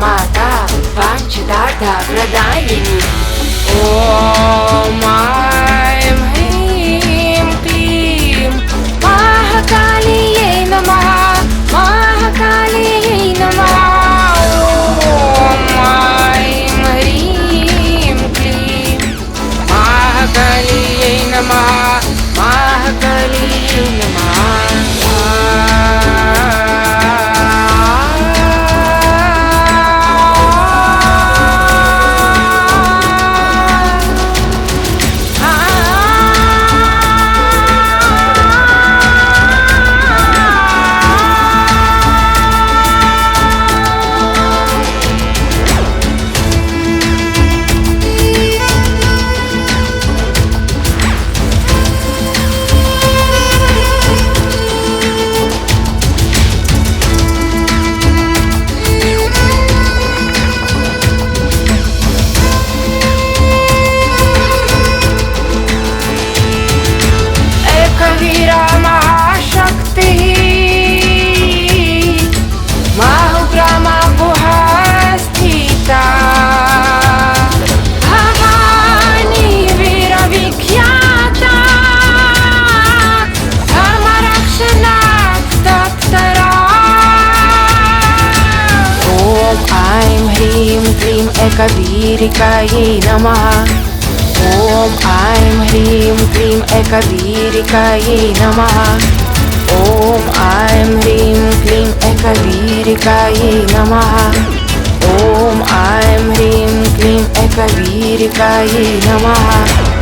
माता वाञ्छितार्थ प्रदायिनी। ॐ ऐं ह्रीं क्लीं महाकालियै नमः। महाकालियै नमः। ॐ ऐं ह्रीं क्लीं महाकालियै नमः। महाकालियै नमः। एकवीरिकायै नमः। ॐ ऐं ह्रीं क्लीं एकवीरिकायै नमः। ॐ ऐं ह्रीं क्लीं एकवीरिकायै नमः। ॐ ऐं ह्रीं क्लीं एकवीरिकायै नमः।